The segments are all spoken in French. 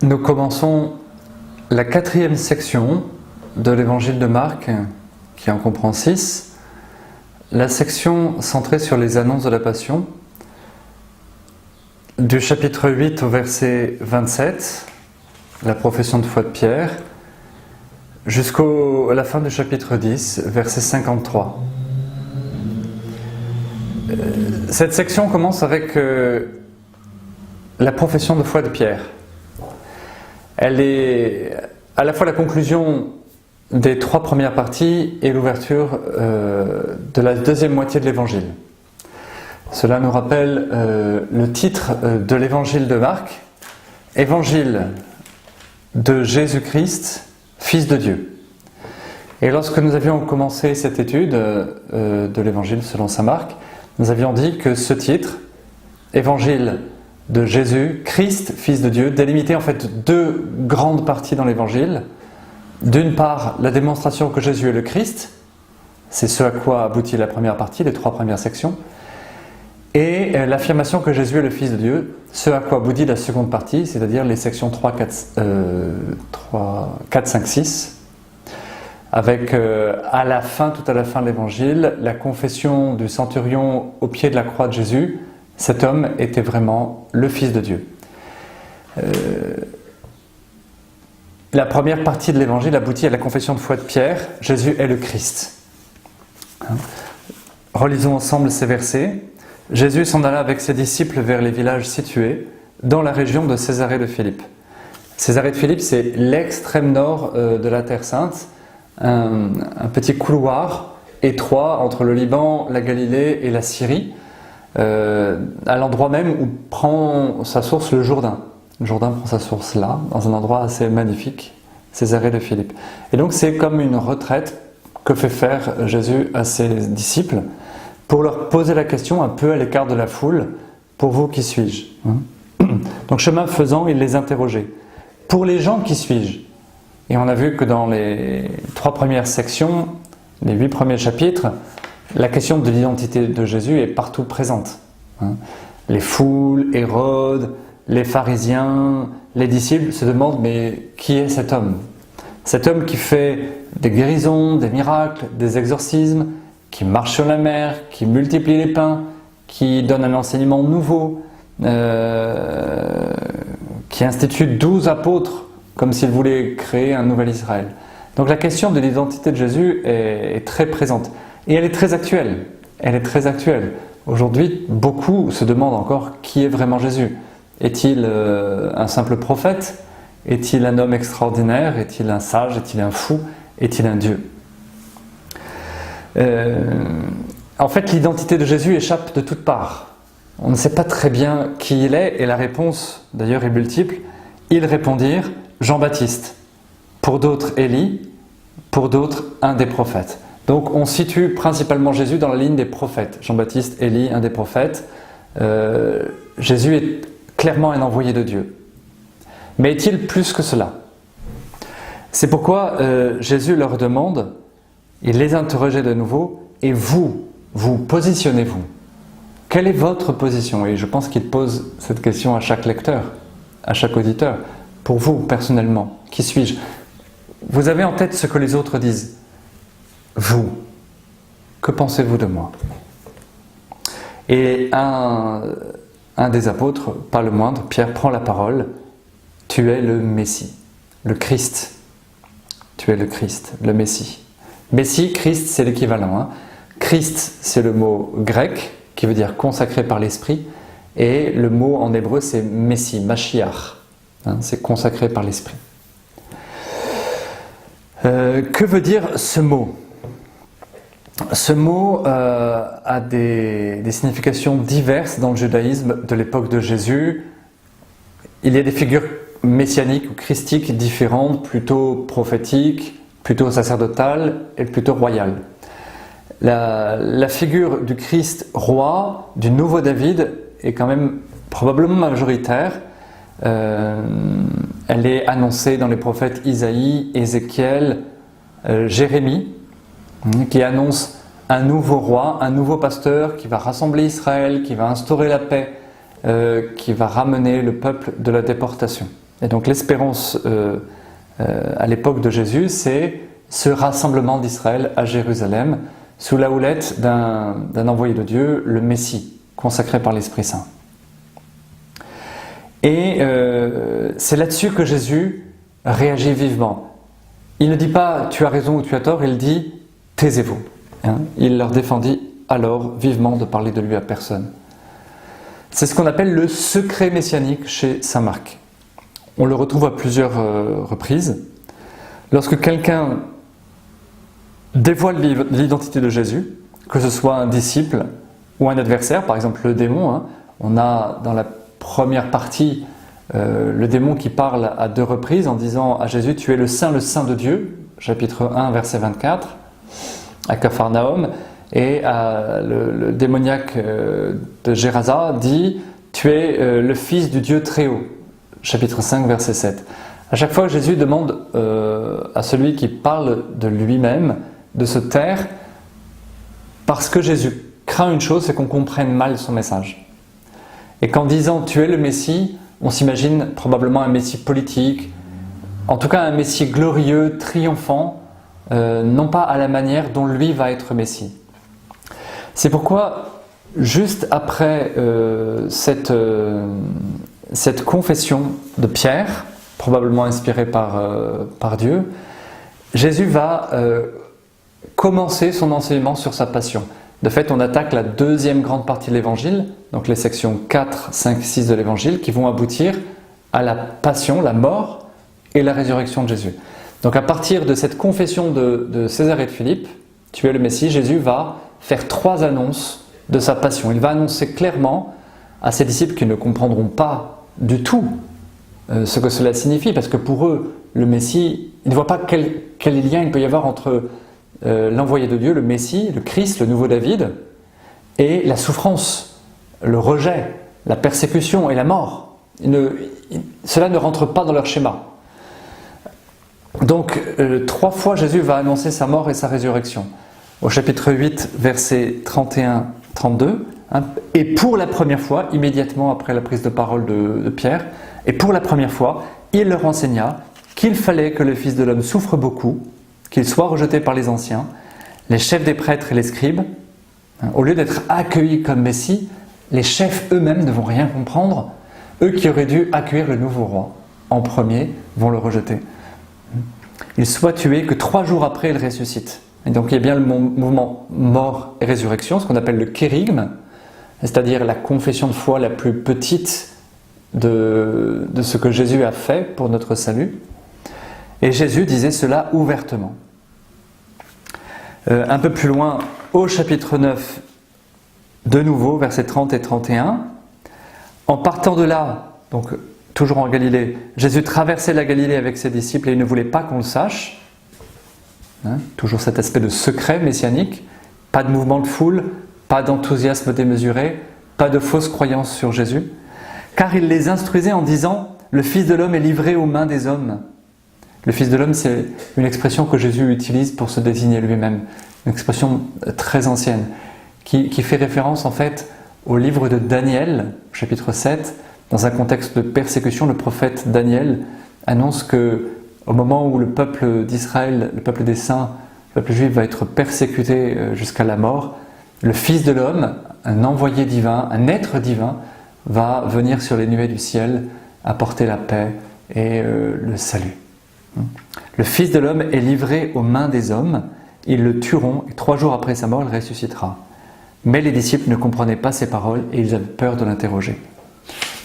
Nous commençons la 4e section de l'évangile de Marc, qui en comprend 6, la section centrée sur les annonces de la Passion, du chapitre 8 au verset 27, la profession de foi de Pierre, jusqu'à la fin du chapitre 10, verset 53. Cette section commence avec la profession de foi de Pierre. Elle est à la fois la conclusion des 3 premières parties et l'ouverture de la deuxième moitié de l'évangile. Cela nous rappelle le titre de l'évangile de Marc, Évangile de Jésus-Christ, Fils de Dieu. Et lorsque nous avions commencé cette étude de l'évangile selon saint Marc, nous avions dit que ce titre, Évangile de Jésus, Christ, Fils de Dieu, délimitait en fait 2 grandes parties dans l'évangile. D'une part, la démonstration que Jésus est le Christ, c'est ce à quoi aboutit la première partie, les 3 premières sections, et l'affirmation que Jésus est le Fils de Dieu, ce à quoi aboutit la seconde partie, c'est-à-dire les sections 4, 5, 6, avec tout à la fin de l'évangile, la confession du centurion au pied de la croix de Jésus. Cet homme était vraiment le Fils de Dieu. La première partie de l'évangile aboutit à la confession de foi de Pierre, Jésus est le Christ. Relisons ensemble ces versets. Jésus s'en alla avec ses disciples vers les villages situés dans la région de Césarée de Philippe. Césarée de Philippe, c'est l'extrême nord de la Terre Sainte, un petit couloir étroit entre le Liban, la Galilée et la Syrie, à l'endroit même où prend sa source le Jourdain. Le Jourdain prend sa source là, dans un endroit assez magnifique, Césarée de Philippe. Et donc c'est comme une retraite que fait faire Jésus à ses disciples pour leur poser la question un peu à l'écart de la foule, pour vous, qui suis-je ? Donc chemin faisant, il les interrogeait. Pour les gens, qui suis-je ? Et on a vu que dans les 3 premières sections, les 8 premiers chapitres, la question de l'identité de Jésus est partout présente. Les foules, Hérode, les pharisiens, les disciples se demandent mais qui est cet homme ? Cet homme qui fait des guérisons, des miracles, des exorcismes, qui marche sur la mer, qui multiplie les pains, qui donne un enseignement nouveau, qui institue 12 apôtres comme s'il voulait créer un nouvel Israël. Donc la question de l'identité de Jésus est très présente. Et elle est très actuelle. Elle est très actuelle. Aujourd'hui, beaucoup se demandent encore qui est vraiment Jésus. Est-il un simple prophète ? Est-il un homme extraordinaire ? Est-il un sage ? Est-il un fou ? Est-il un Dieu ? En fait, l'identité de Jésus échappe de toutes parts. On ne sait pas très bien qui il est, et la réponse, d'ailleurs, est multiple. Ils répondirent Jean-Baptiste, pour d'autres Élie, pour d'autres un des prophètes. Donc on situe principalement Jésus dans la ligne des prophètes. Jean-Baptiste, Élie, un des prophètes. Jésus est clairement un envoyé de Dieu. Mais est-il plus que cela ? C'est pourquoi Jésus leur demande, il les interrogeait de nouveau, et vous positionnez-vous ? Quelle est votre position ? Et je pense qu'il pose cette question à chaque lecteur, à chaque auditeur. Pour vous, personnellement, qui suis-je ? Vous avez en tête ce que les autres disent. Vous, que pensez-vous de moi ? Et un des apôtres, pas le moindre, Pierre, prend la parole. Tu es le Messie, le Christ. Tu es le Christ, le Messie. Messie, Christ, c'est l'équivalent. Christ, c'est le mot grec qui veut dire consacré par l'Esprit. Et le mot en hébreu, c'est Messie, Mashiach. C'est consacré par l'Esprit. Que veut dire ce mot ? Ce mot a des significations diverses dans le judaïsme de l'époque de Jésus. Il y a des figures messianiques ou christiques différentes, plutôt prophétiques, plutôt sacerdotales et plutôt royales. La figure du Christ roi, du nouveau David, est quand même probablement majoritaire. Elle est annoncée dans les prophètes Isaïe, Ézéchiel, Jérémie, qui annonce un nouveau roi, un nouveau pasteur qui va rassembler Israël, qui va instaurer la paix, qui va ramener le peuple de la déportation. Et donc l'espérance à l'époque de Jésus, c'est ce rassemblement d'Israël à Jérusalem sous la houlette d'un envoyé de Dieu, le Messie, consacré par l'Esprit Saint. Et c'est là-dessus que Jésus réagit vivement. Il ne dit pas « tu as raison ou tu as tort », il dit « taisez-vous ». Il leur défendit alors vivement de parler de lui à personne. C'est ce qu'on appelle le secret messianique chez saint Marc. On le retrouve à plusieurs reprises. Lorsque quelqu'un dévoile l'identité de Jésus, que ce soit un disciple ou un adversaire, par exemple le démon, on a dans la première partie le démon qui parle à 2 reprises en disant à Jésus « tu es le saint de Dieu », chapitre 1, verset 24, à Capharnaüm, et le démoniaque de Gérasa dit « tu es le fils du Dieu très haut », chapitre 5, verset 7. À chaque fois, Jésus demande à celui qui parle de lui-même de se taire parce que Jésus craint une chose, c'est qu'on comprenne mal son message. Et qu'en disant « tu es le Messie », on s'imagine probablement un Messie politique, en tout cas un Messie glorieux, triomphant, non pas à la manière dont lui va être Messie. C'est pourquoi, juste après cette confession de Pierre, probablement inspirée par Dieu, Jésus va commencer son enseignement sur sa passion. De fait, on attaque la deuxième grande partie de l'évangile, donc les sections 4, 5, 6 de l'évangile, qui vont aboutir à la passion, la mort et la résurrection de Jésus. Donc à partir de cette confession de Césarée de Philippe, tu es le Messie, Jésus va faire 3 annonces de sa passion. Il va annoncer clairement à ses disciples qui ne comprendront pas du tout ce que cela signifie, parce que pour eux, le Messie, ils ne voient pas quel lien il peut y avoir entre l'envoyé de Dieu, le Messie, le Christ, le nouveau David, et la souffrance, le rejet, la persécution et la mort. Cela ne rentre pas dans leur schéma. Donc, 3 fois, Jésus va annoncer sa mort et sa résurrection. Au chapitre 8, versets 31-32, et pour la première fois, immédiatement après la prise de parole de Pierre, et pour la première fois, il leur enseigna qu'il fallait que le Fils de l'homme souffre beaucoup, qu'il soit rejeté par les anciens, les chefs des prêtres et les scribes. Au lieu d'être accueillis comme Messie, les chefs eux-mêmes ne vont rien comprendre. Eux qui auraient dû accueillir le nouveau roi en premier vont le rejeter. Il soit tué, que 3 jours après il ressuscite. Et donc il y a bien le mouvement mort et résurrection, ce qu'on appelle le kérygme, c'est-à-dire la confession de foi la plus petite de ce que Jésus a fait pour notre salut. Et Jésus disait cela ouvertement. Un peu plus loin, au chapitre 9, de nouveau, versets 30 et 31, en partant de là, donc toujours en Galilée, Jésus traversait la Galilée avec ses disciples et il ne voulait pas qu'on le sache. Toujours cet aspect de secret messianique, pas de mouvement de foule, pas d'enthousiasme démesuré, pas de fausses croyances sur Jésus, car il les instruisait en disant « Le Fils de l'homme est livré aux mains des hommes ». Le Fils de l'homme, c'est une expression que Jésus utilise pour se désigner lui-même, une expression très ancienne, qui fait référence en fait au livre de Daniel, chapitre 7, dans un contexte de persécution. Le prophète Daniel annonce que au moment où le peuple d'Israël, le peuple des saints, le peuple juif va être persécuté jusqu'à la mort, le Fils de l'homme, un envoyé divin, un être divin, va venir sur les nuées du ciel apporter la paix et le salut. Le Fils de l'homme est livré aux mains des hommes, ils le tueront et 3 jours après sa mort, il ressuscitera. Mais les disciples ne comprenaient pas ces paroles et ils avaient peur de l'interroger.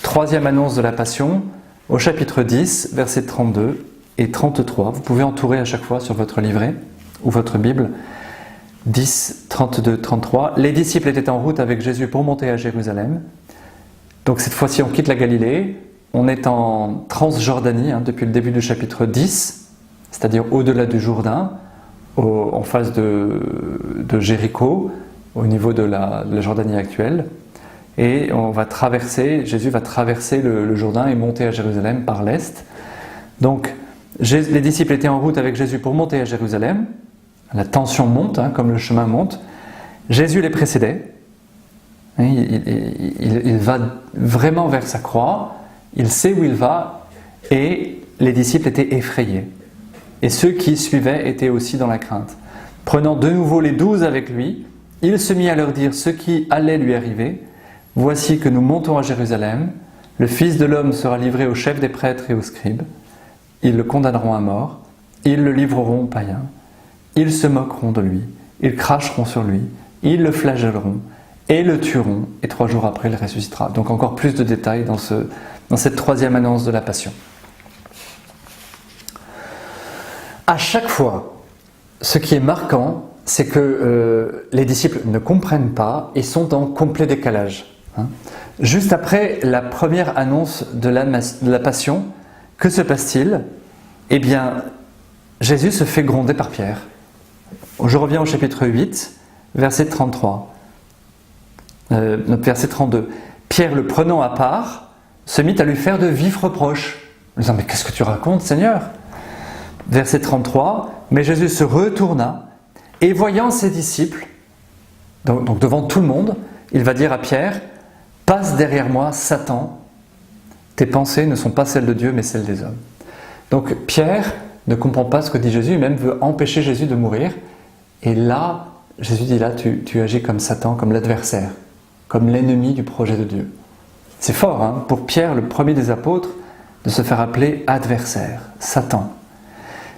3e annonce de la Passion, au chapitre 10, versets 32 et 33. Vous pouvez entourer à chaque fois sur votre livret ou votre Bible. 10, 32, 33. Les disciples étaient en route avec Jésus pour monter à Jérusalem. Donc cette fois-ci, on quitte la Galilée. On est en Transjordanie depuis le début du chapitre 10, c'est-à-dire au-delà du Jourdain, en face de Jéricho, au niveau de la Jordanie actuelle. Et Jésus va traverser le Jourdain et monter à Jérusalem par l'est. Donc les disciples étaient en route avec Jésus pour monter à Jérusalem. La tension monte, comme le chemin monte. Jésus les précédait. Il va vraiment vers sa croix. Il sait où il va Et les disciples étaient effrayés. Et ceux qui suivaient étaient aussi dans la crainte. Prenant de nouveau les 12 avec lui, il se mit à leur dire ce qui allait lui arriver. « Voici que nous montons à Jérusalem. Le Fils de l'homme sera livré aux chefs des prêtres et aux scribes. Ils le condamneront à mort. Ils le livreront aux païens. Ils se moqueront de lui. Ils cracheront sur lui. Ils le flagelleront et le tueront. Et 3 jours après, il ressuscitera. » Donc encore plus de détails dans cette troisième annonce de la Passion. À chaque fois, ce qui est marquant, c'est que les disciples ne comprennent pas et sont en complet décalage. Juste après la première annonce de la Passion, que se passe-t-il ? Eh bien, Jésus se fait gronder par Pierre. Je reviens au chapitre 8, verset 33. Verset 32. Pierre, le prenant à part, se mit à lui faire de vifs reproches. En disant, mais qu'est-ce que tu racontes, Seigneur ? Verset 33, mais Jésus se retourna et voyant ses disciples, donc devant tout le monde, il va dire à Pierre, « Passe derrière moi, Satan, tes pensées ne sont pas celles de Dieu mais celles des hommes. » Donc Pierre ne comprend pas ce que dit Jésus, il même veut empêcher Jésus de mourir. Et là, Jésus dit, là tu agis comme Satan, comme l'adversaire, comme l'ennemi du projet de Dieu. C'est fort hein, pour Pierre, le premier des apôtres, de se faire appeler adversaire, Satan.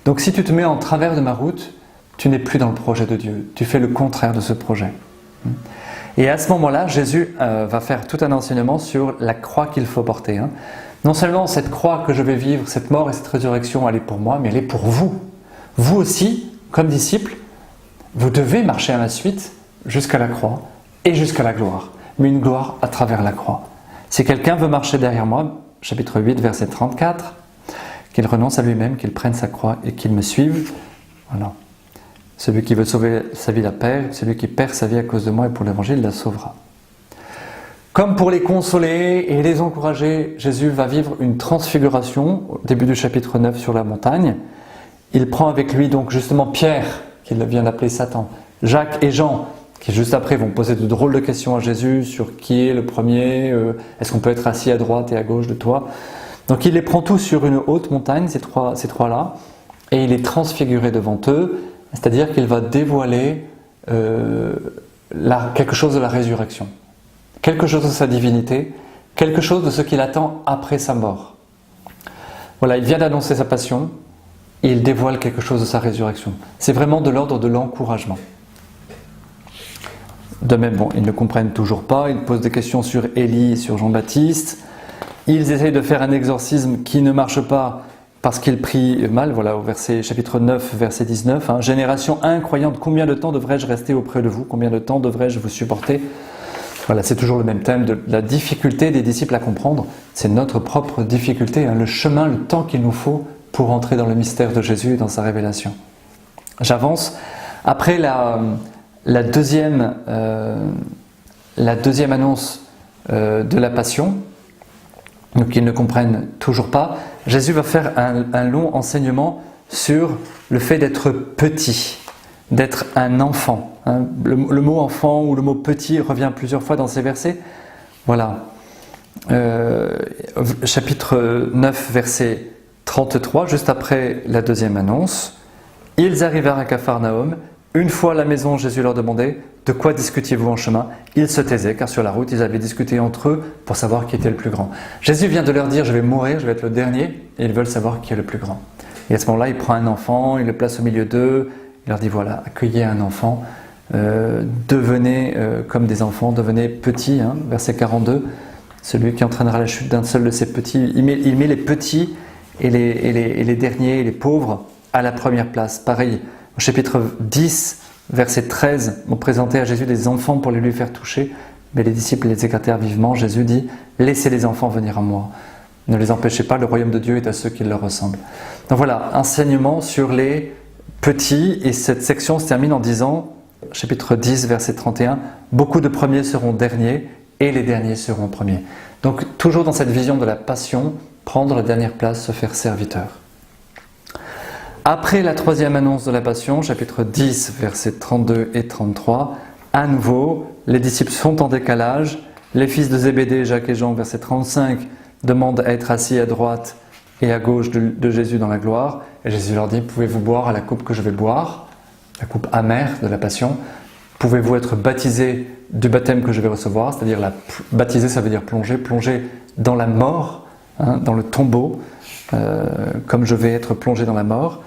Donc si tu te mets en travers de ma route, tu n'es plus dans le projet de Dieu. Tu fais le contraire de ce projet. Et à ce moment-là, Jésus va faire tout un enseignement sur la croix qu'il faut porter. Non seulement cette croix que je vais vivre, cette mort et cette résurrection, elle est pour moi, mais elle est pour vous. Vous aussi, comme disciples, vous devez marcher à ma suite jusqu'à la croix et jusqu'à la gloire. Mais une gloire à travers la croix. Si quelqu'un veut marcher derrière moi, chapitre 8, verset 34, qu'il renonce à lui-même, qu'il prenne sa croix et qu'il me suive. Voilà. Celui qui veut sauver sa vie la perd, celui qui perd sa vie à cause de moi et pour l'évangile la sauvera. Comme pour les consoler et les encourager, Jésus va vivre une transfiguration au début du chapitre 9 sur la montagne. Il prend avec lui donc justement Pierre, qu'il vient d'appeler Satan, Jacques et Jean, qui juste après vont poser de drôles de questions à Jésus sur qui est le premier, est-ce qu'on peut être assis à droite et à gauche de toi ? Donc il les prend tous sur une haute montagne, ces trois-là, et il est transfiguré devant eux, c'est-à-dire qu'il va dévoiler quelque chose de la résurrection, quelque chose de sa divinité, quelque chose de ce qu'il attend après sa mort. Voilà, il vient d'annoncer sa passion, et il dévoile quelque chose de sa résurrection. C'est vraiment de l'ordre de l'encouragement. De même, ils ne comprennent toujours pas, ils posent des questions sur Élie et sur Jean-Baptiste. Ils essayent de faire un exorcisme qui ne marche pas parce qu'ils prient mal. Voilà, au chapitre 9, verset 19. Génération incroyante, combien de temps devrais-je rester auprès de vous ? Combien de temps devrais-je vous supporter ? Voilà, c'est toujours le même thème de la difficulté des disciples à comprendre. C'est notre propre difficulté, le chemin, le temps qu'il nous faut pour entrer dans le mystère de Jésus et dans sa révélation. J'avance. Après la deuxième annonce de la Passion, donc ils ne comprennent toujours pas, Jésus va faire un long enseignement sur le fait d'être petit, d'être un enfant. Le mot enfant ou le mot petit revient plusieurs fois dans ces versets. Voilà. Chapitre 9, verset 33, juste après la deuxième annonce. Ils arrivèrent à Capharnaüm. Une fois à la maison, Jésus leur demandait « De quoi discutiez-vous en chemin ?» Ils se taisaient, car sur la route, ils avaient discuté entre eux pour savoir qui était le plus grand. Jésus vient de leur dire « Je vais mourir, je vais être le dernier », et ils veulent savoir qui est le plus grand. Et à ce moment-là, il prend un enfant, il le place au milieu d'eux, il leur dit « Voilà, accueillez un enfant, devenez comme des enfants, devenez petits. » Verset 42, celui qui entraînera la chute d'un seul de ses petits, il met les petits et les derniers, et les pauvres, à la première place. Pareil, au chapitre 10, verset 13, on présentait à Jésus des enfants pour les lui faire toucher, mais les disciples les écartèrent vivement. Jésus dit « Laissez les enfants venir à moi. Ne les empêchez pas, le royaume de Dieu est à ceux qui leur ressemblent. » Donc voilà, enseignement sur les petits, et cette section se termine en disant, chapitre 10, verset 31, « Beaucoup de premiers seront derniers, et les derniers seront premiers. » Donc toujours dans cette vision de la passion, prendre la dernière place, se faire serviteur. Après la troisième annonce de la Passion, chapitre 10, versets 32 et 33, à nouveau, les disciples sont en décalage. Les fils de Zébédée, Jacques et Jean, verset 35, demandent à être assis à droite et à gauche de Jésus dans la gloire. Et Jésus leur dit, pouvez-vous boire à la coupe que je vais boire, la coupe amère de la passion? Pouvez-vous être baptisés du baptême que je vais recevoir? C'est-à-dire, baptiser, ça veut dire plonger dans la mort, dans le tombeau, comme je vais être plongé dans la mort.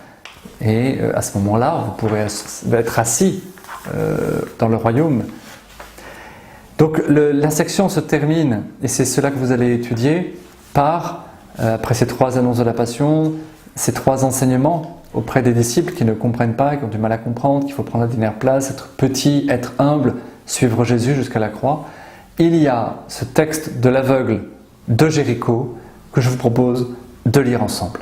Et à ce moment-là, vous pourrez être assis dans le royaume. Donc la section se termine, et c'est cela que vous allez étudier, par, après ces 3 annonces de la passion, ces 3 enseignements auprès des disciples qui ne comprennent pas, qui ont du mal à comprendre, qu'il faut prendre la dernière place, être petit, être humble, suivre Jésus jusqu'à la croix. Il y a ce texte de l'aveugle de Jéricho que je vous propose de lire ensemble.